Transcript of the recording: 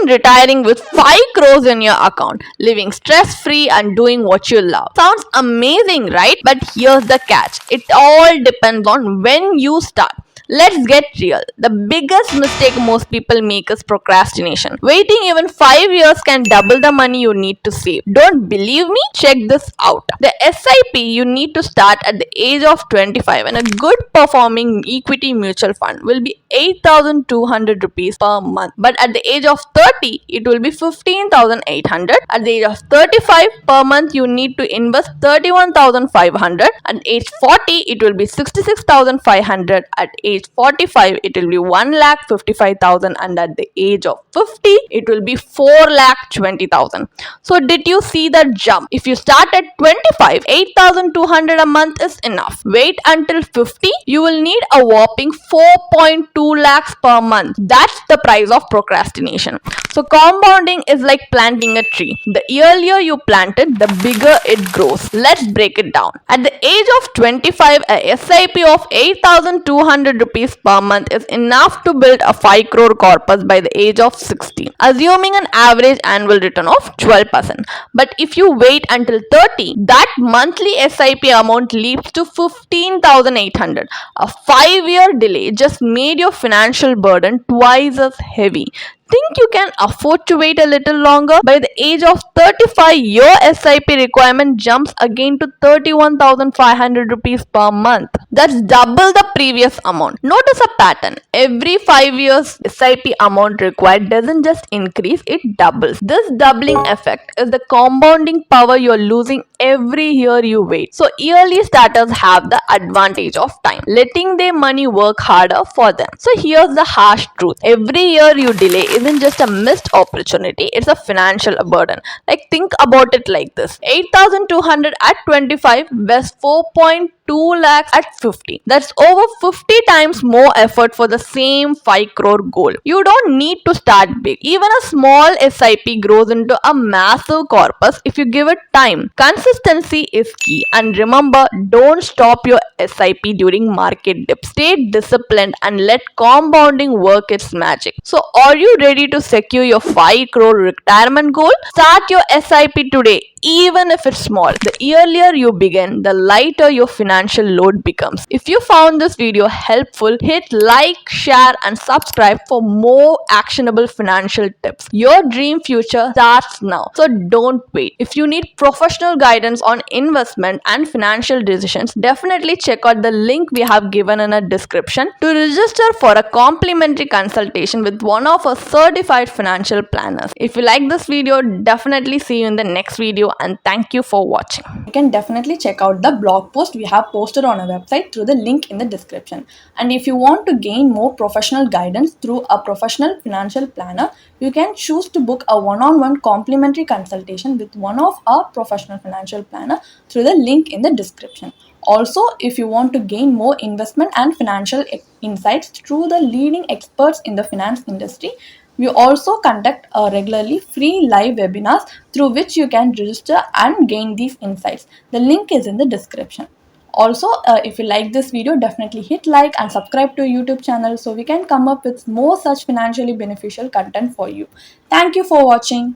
Imagine retiring with 5 crores in your account, living stress free and doing what you love. Sounds amazing, right? But here's the catch, it all depends on when you start. Let's get real. The biggest mistake most people make is procrastination. Waiting even 5 years can double the money you need to save. Don't believe me? Check this out. The SIP you need to start at the age of 25 and a good performing equity mutual fund will be 8,200 rupees per month. But at the age of 30, it will be 15,800. At the age of 35 per month, you need to invest 31,500. At age 40, it will be 66,500. At age 45, it will be 1,55,000, and at the age of 50, it will be 4,20,000. So did you see that jump? If you start at 25, 8,200 a month is enough. Wait until 50, you will need a whopping 4.2 lakhs per month. That's the price of procrastination. So compounding is like planting a tree. The earlier you plant it, the bigger it grows. Let's break it down. At the age of 25, a SIP of 8,200 rupees per month is enough to build a 5 crore corpus by the age of 60, assuming an average annual return of 12%. But if you wait until 30, that monthly SIP amount leaps to 15,800. A 5-year delay just made your financial burden twice as heavy. Think you can afford to wait a little longer? By the age of 35, your SIP requirement jumps again to 31,500 rupees per month. That's double the previous amount. Notice a pattern. Every 5 years, SIP amount required doesn't just increase, it doubles. This doubling effect is the compounding power you're losing every year you wait. So early starters have the advantage of time, letting their money work harder for them. So here's the harsh truth. Every year you delay isn't just a missed opportunity, it's a financial burden. Like, think about it like this: 8,200 at 25 versus 4.2 lakhs at 50. That's over 50 times more effort for the same 5 crore goal. You don't need to start big. Even a small SIP grows into a massive corpus if you give it time. Consistency is key, and remember, don't stop your SIP during market dips. Stay disciplined and let compounding work its magic. So are you ready to secure your 5 crore retirement goal? Start your SIP today, even if it's small. The earlier you begin, the lighter your financial load becomes. If you found this video helpful, hit like, share, and subscribe for more actionable financial tips. Your dream future starts now, so don't wait. If you need professional guidance on investment and financial decisions, definitely check out the link we have given in a description to register for a complimentary consultation with one of our certified financial planners. If you like this video, definitely see you in the next video, and thank you for watching. You can definitely check out the blog post we have posted on our website through the link in the description. And if you want to gain more professional guidance through a professional financial planner, you can choose to book a one-on-one complimentary consultation with one of our professional financial planner through the link in the description. Also, if you want to gain more investment and financial insights through the leading experts in the finance industry, we also conduct regularly free live webinars through which you can register and gain these insights. The link is in the description. Also, if you like this video, definitely hit like and subscribe to our YouTube channel so we can come up with more such financially beneficial content for you. Thank you for watching.